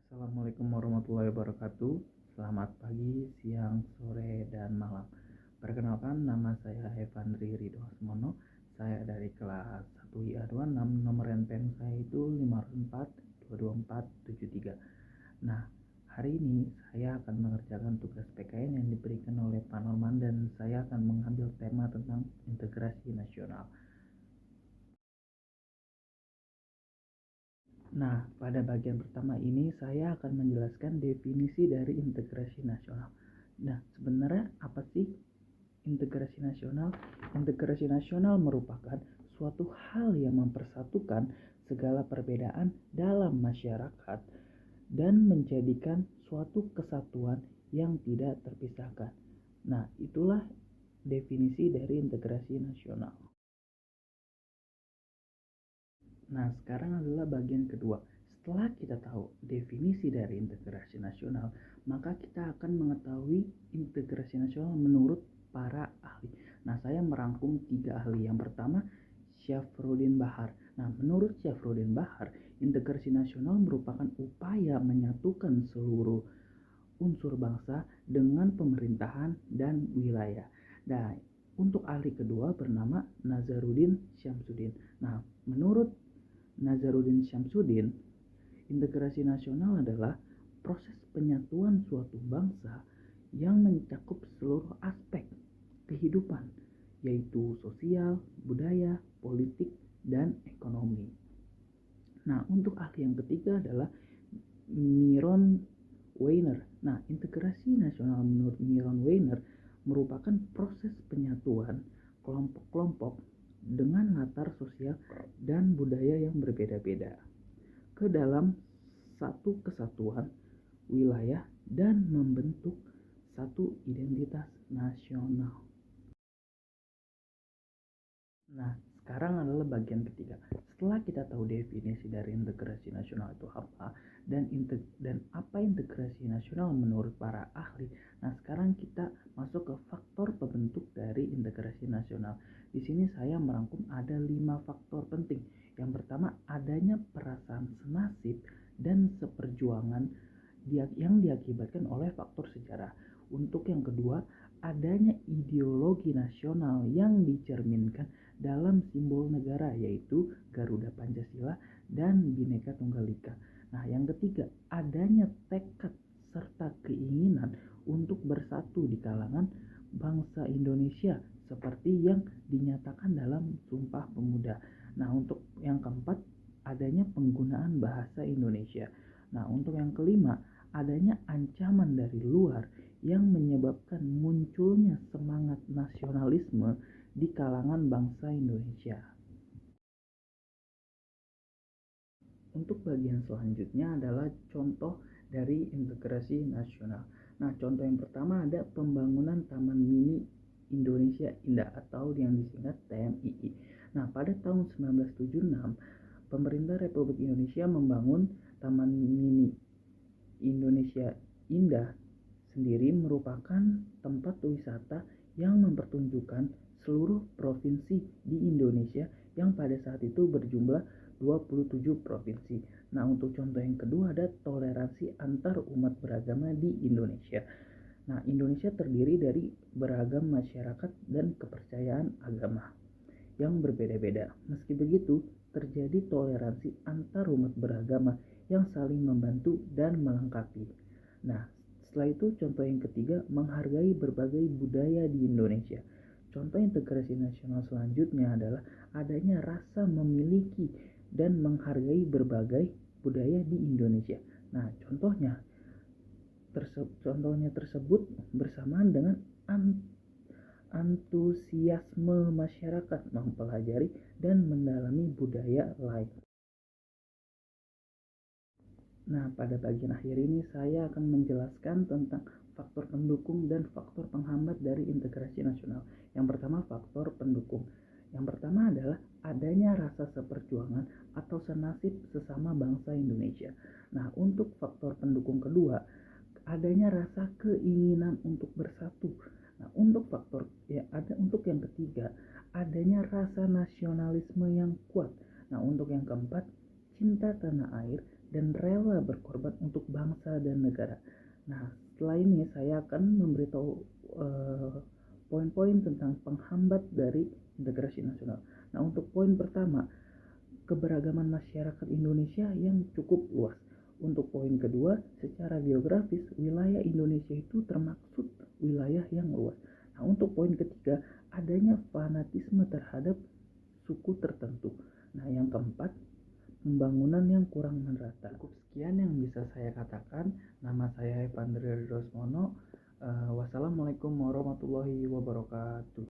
Assalamualaikum warahmatullahi wabarakatuh. Selamat pagi, siang, sore, dan malam. Perkenalkan, nama saya Evandri Ridho Asmono. Saya dari kelas 1IA26, nomor NPM saya itu 5422473. Nah, hari ini saya akan mengerjakan tugas PKN yang diberikan oleh Pak Norman dan saya akan mengambil tema tentang integrasi nasional. Nah, pada bagian pertama ini saya akan menjelaskan definisi dari integrasi nasional. Nah, sebenarnya apa sih integrasi nasional? Integrasi nasional merupakan suatu hal yang mempersatukan segala perbedaan dalam masyarakat dan menjadikan suatu kesatuan yang tidak terpisahkan. Nah, itulah definisi dari integrasi nasional. Nah, sekarang adalah bagian kedua. Setelah kita tahu definisi dari integrasi nasional, maka kita akan mengetahui integrasi nasional menurut para ahli. Nah, saya merangkum 3 ahli. Yang pertama, Syafruddin Bahar. Nah, menurut Syafruddin Bahar, integrasi nasional merupakan upaya menyatukan seluruh unsur bangsa dengan pemerintahan dan wilayah. Nah, untuk ahli kedua bernama Nazaruddin Syamsuddin. Nah, menurut Nazaruddin Syamsuddin, integrasi nasional adalah proses penyatuan suatu bangsa yang mencakup seluruh aspek kehidupan, yaitu sosial, budaya, politik, dan ekonomi. Nah, untuk ahli yang ketiga adalah Miron Weiner. Nah, integrasi nasional menurut Miron Weiner merupakan proses penyatuan kelompok-kelompok dengan latar sosial dan budaya yang berbeda-beda ke dalam satu kesatuan wilayah dan membentuk satu identitas nasional. Nah, sekarang adalah bagian ketiga. Setelah kita tahu definisi dari integrasi nasional itu apa dan apa integrasi nasional menurut para ahli. Nah, sekarang kita masuk ke faktor pembentuk dari integrasi nasional. Di sini saya merangkum ada 5 faktor penting. Yang pertama, adanya perasaan senasib dan seperjuangan yang diakibatkan oleh faktor sejarah. Untuk yang kedua, adanya ideologi nasional yang dicerminkan dalam simbol negara yaitu Garuda Pancasila dan Bhinneka Tunggal Ika. Nah, yang ketiga, adanya tekad serta keinginan untuk bersatu di kalangan bangsa Indonesia seperti yang dinyatakan dalam Sumpah Pemuda. Nah, untuk yang keempat, adanya penggunaan bahasa Indonesia. Nah, untuk yang kelima, adanya ancaman dari luar yang menyebabkan munculnya semangat nasionalisme di kalangan bangsa Indonesia. Untuk bagian selanjutnya adalah contoh dari integrasi nasional. Nah, contoh yang pertama ada pembangunan Taman Mini Indonesia Indah atau yang disingkat TMII. Nah, pada tahun 1976, pemerintah Republik Indonesia membangun Taman Mini Indonesia Indah sendiri merupakan tempat wisata yang mempertunjukkan seluruh provinsi di Indonesia yang pada saat itu berjumlah 27 provinsi. Nah, untuk contoh yang kedua ada toleransi antar umat beragama di Indonesia. Nah, Indonesia terdiri dari beragam masyarakat dan kepercayaan agama yang berbeda-beda. Meski begitu, terjadi toleransi antar umat beragama yang saling membantu dan melengkapi. Nah, setelah itu contoh yang ketiga, menghargai berbagai budaya di Indonesia. Contoh integrasi nasional selanjutnya adalah adanya rasa memiliki dan menghargai berbagai budaya di Indonesia. Nah, contohnya tersebut bersamaan dengan antusiasme masyarakat mempelajari dan mendalami budaya lain. Nah, pada bagian akhir ini saya akan menjelaskan tentang faktor pendukung dan faktor penghambat dari integrasi nasional. Yang pertama, faktor pendukung. Yang pertama adalah adanya rasa seperjuangan atau senasib sesama bangsa Indonesia. Nah, untuk faktor pendukung kedua, adanya rasa keinginan untuk bersatu. Nah, untuk yang ketiga, adanya rasa nasionalisme yang kuat. Nah, untuk yang keempat, cinta tanah air, dan rela berkorban untuk bangsa dan negara. Nah, setelah ini saya akan memberitahu poin-poin tentang penghambat dari integrasi nasional. Nah, untuk poin pertama, keberagaman masyarakat Indonesia yang cukup luas. Untuk poin kedua, secara geografis wilayah Indonesia itu termaksud wilayah yang luas. Nah, untuk poin ketiga, adanya fanatisme terhadap suku tertentu. Nah, yang keempat, pembangunan yang kurang merata. Cukup sekian yang bisa saya katakan. Nama saya Evandri Rosmono. Wassalamualaikum warahmatullahi wabarakatuh.